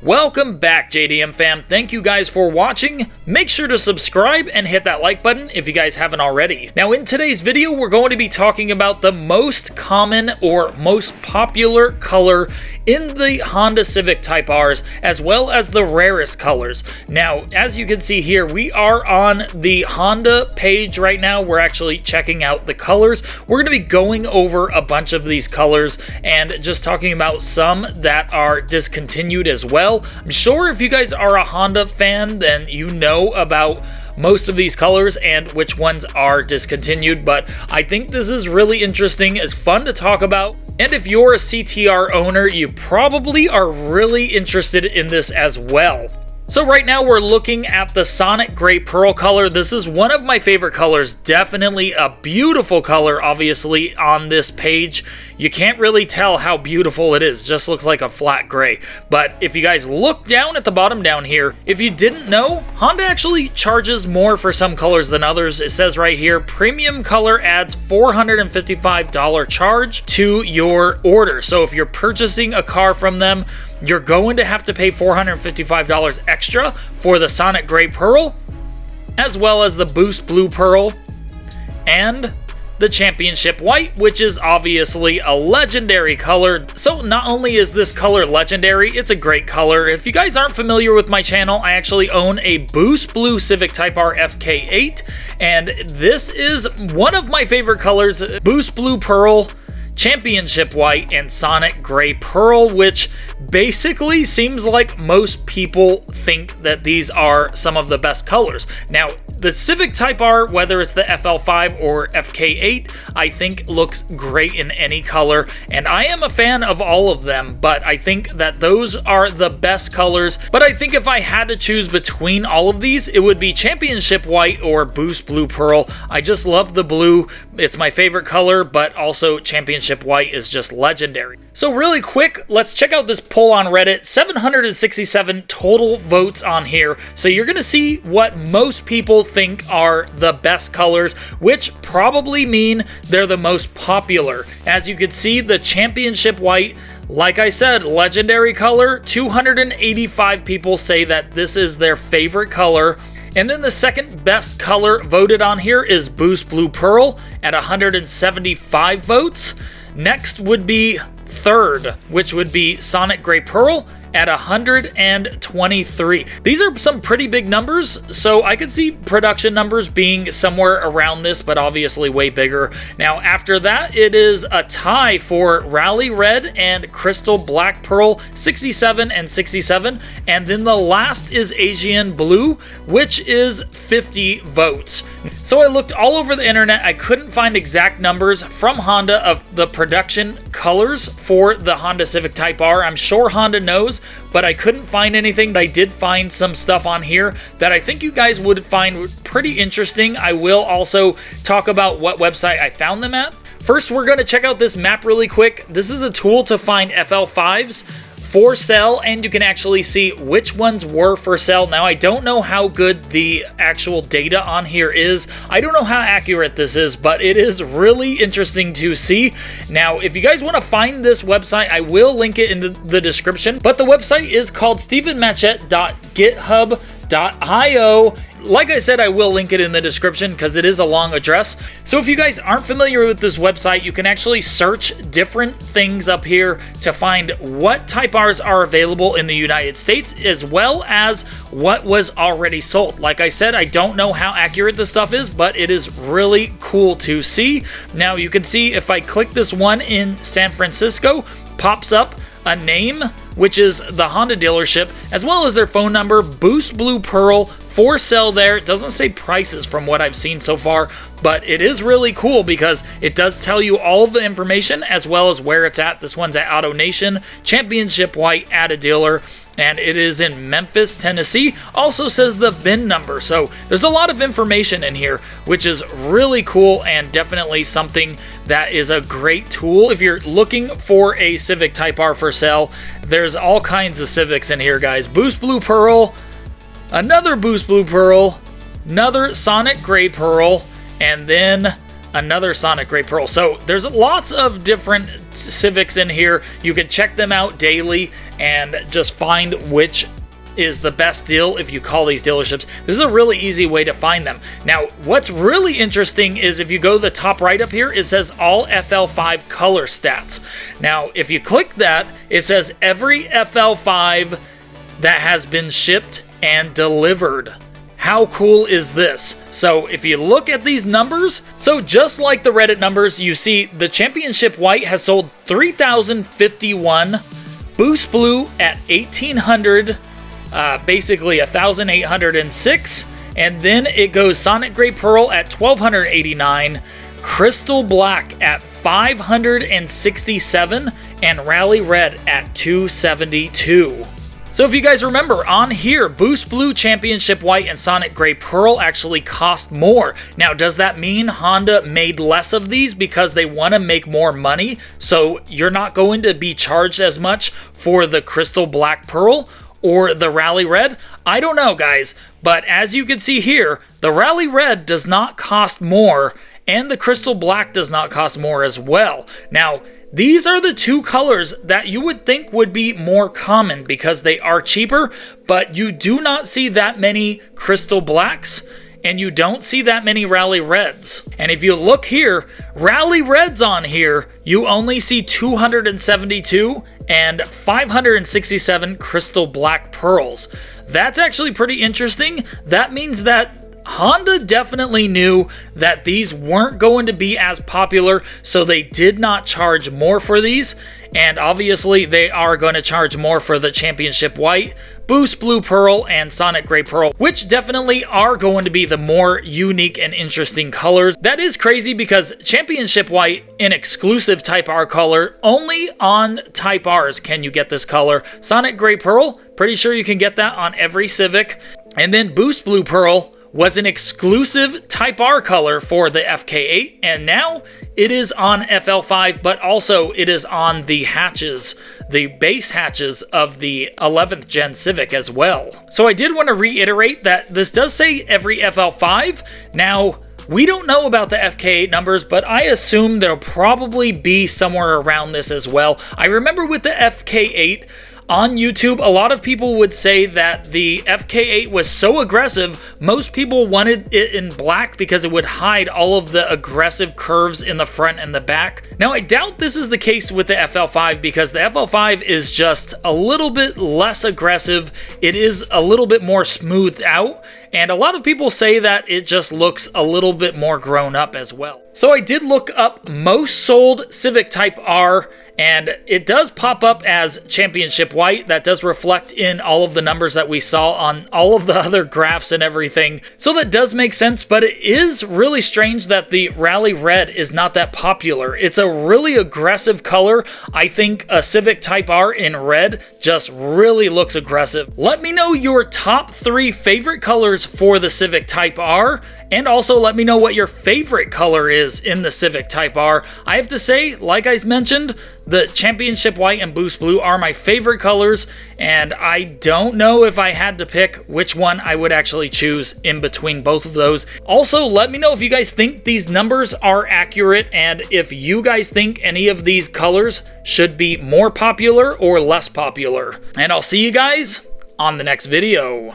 Welcome back, JDM fam. Thank you guys for watching. Make sure to subscribe and hit that like button if you guys haven't already. Now in today's video, we're going to be talking about the most common or most popular color in the Honda Civic Type Rs, as well as the rarest colors. Now, as you can see here, we are on the Honda page right now. We're actually checking out the colors. We're going to be going over a bunch of these colors and just talking about some that are discontinued as well. I'm sure if you guys are a Honda fan, then you know about most of these colors and which ones are discontinued, but I think this is really interesting. It's fun to talk about, and if you're a CTR owner, you probably are really interested in this as well. So right now we're looking at the Sonic Gray Pearl color. This is one of my favorite colors, definitely a beautiful color. Obviously on this page you can't really tell how beautiful it is, just looks like a flat gray. But if you guys look down at the bottom down here, if you didn't know, Honda actually charges more for some colors than others. It says right here, premium color adds $455 charge to your order. So if you're purchasing a car from them, you're going to have to pay $455 extra for the Sonic Gray Pearl, as well as the Boost Blue Pearl, and the Championship White, which is obviously a legendary color. So not only is this color legendary, it's a great color. If you guys aren't familiar with my channel, I actually own a Boost Blue Civic Type R FK8, and this is one of my favorite colors, Boost Blue Pearl, Championship White, and Sonic Gray Pearl, which basically seems like most people think that these are some of the best colors. Now, the Civic Type R, whether it's the FL5 or FK8, I think looks great in any color, and I am a fan of all of them, but I think that those are the best colors. But I think if I had to choose between all of these, it would be Championship White or Boost Blue Pearl. I just love the blue. It's my favorite color, but also Championship White is just legendary. So really quick, let's check out this poll on Reddit. 767 total votes on here. So you're going to see what most people think are the best colors, which probably mean they're the most popular. As you can see, the Championship White, like I said, legendary color. 285 people say that this is their favorite color. And then the second best color voted on here is Boost Blue Pearl at 175 votes. Next would be third, which would be Sonic Gray Pearl at 123. These are some pretty big numbers, so I could see production numbers being somewhere around this, but obviously way bigger. Now after that, it is a tie for Rally Red and Crystal Black Pearl, 67 and 67, and then the last is Asian Blue, which is 50 votes. So I looked all over the internet. I couldn't find exact numbers from Honda of the production colors for the Honda Civic Type R. I'm sure Honda knows, but I couldn't find anything. But I did find some stuff on here that I think you guys would find pretty interesting. I will also talk about what website I found them at. First, we're going to check out this map really quick. This is a tool to find FL5s for sale, and you can actually see which ones were for sale. Now, I don't know how good the actual data on here is. I don't know how accurate this is, but it is really interesting to see. Now, if you guys want to find this website, I will link it in the description, but the website is called stevenmatchett.github.io. Like I said, I will link it in the description because it is a long address. So if you guys aren't familiar with this website, you can actually search different things up here to find what Type Rs are available in the United States, as well as what was already sold. Like I said, I don't know how accurate this stuff is, but it is really cool to see. Now you can see if I click this one in San Francisco, pops up a name, which is the Honda dealership, as well as their phone number, Boost Blue Pearl, for sale there. It doesn't say prices from what I've seen so far, but it is really cool because it does tell you all of the information as well as where it's at. This one's at Auto Nation, Championship White at a dealer, and it is in Memphis, Tennessee. Also says the VIN number, so there's a lot of information in here, which is really cool and definitely something that is a great tool. If you're looking for a Civic Type R for sale, there's all kinds of Civics in here, guys. Boost Blue Pearl, another Boost Blue Pearl, another Sonic Gray Pearl, and then another Sonic Gray Pearl. So there's lots of different Civics in here. You can check them out daily and just find which is the best deal if you call these dealerships. This is a really easy way to find them. Now, what's really interesting is if you go to the top right up here, it says all FL5 color stats. Now, if you click that, it says every FL5 that has been shipped and delivered. How cool is this? So if you look at these numbers, so just like the Reddit numbers, you see the Championship White has sold 3,051, Boost Blue at 1,800, basically 1,806, and then it goes Sonic Gray Pearl at 1,289, Crystal Black at 567, and Rally Red at 272. So if you guys remember, on here, Boost Blue, Championship White, and Sonic Gray Pearl actually cost more. Now, does that mean Honda made less of these because they want to make more money? So you're not going to be charged as much for the Crystal Black Pearl or the Rally Red? I don't know, guys. But as you can see here, the Rally Red does not cost more, and the Crystal Black does not cost more as well. Now, these are the two colors that you would think would be more common because they are cheaper, but you do not see that many Crystal Blacks and you don't see that many Rally Reds. And if you look here, Rally Reds on here, you only see 272 and 567 Crystal Black Pearls. That's actually pretty interesting. That means that Honda definitely knew that these weren't going to be as popular, so they did not charge more for these. And obviously, they are going to charge more for the Championship White, Boost Blue Pearl, and Sonic Gray Pearl, which definitely are going to be the more unique and interesting colors. That is crazy because Championship White, an exclusive Type R color, only on Type Rs can you get this color. Sonic Gray Pearl, pretty sure you can get that on every Civic. And then Boost Blue Pearl was an exclusive Type R color for the FK8, and now it is on FL5, but also it is on the hatches, the base hatches of the 11th gen Civic as well. So I did want to reiterate that this does say every FL5. Now, we don't know about the FK8 numbers, but I assume there'll probably be somewhere around this as well. I remember with the FK8, on YouTube, a lot of people would say that the FK8 was so aggressive, most people wanted it in black because it would hide all of the aggressive curves in the front and the back. Now, I doubt this is the case with the FL5 because the FL5 is just a little bit less aggressive. It is a little bit more smoothed out, and a lot of people say that it just looks a little bit more grown up as well. So I did look up most sold Civic Type R, and it does pop up as Championship White. That does reflect in all of the numbers that we saw on all of the other graphs and everything. So that does make sense, but it is really strange that the Rally Red is not that popular. It's a really aggressive color. I think a Civic Type R in red just really looks aggressive. Let me know your top 3 favorite colors for the Civic Type R, and also let me know what your favorite color is in the Civic Type R. I have to say, like I mentioned, the Championship White and Boost Blue are my favorite colors, and I don't know if I had to pick which one I would actually choose in between both of those. Also, let me know if you guys think these numbers are accurate and if you guys think any of these colors should be more popular or less popular. And I'll see you guys on the next video.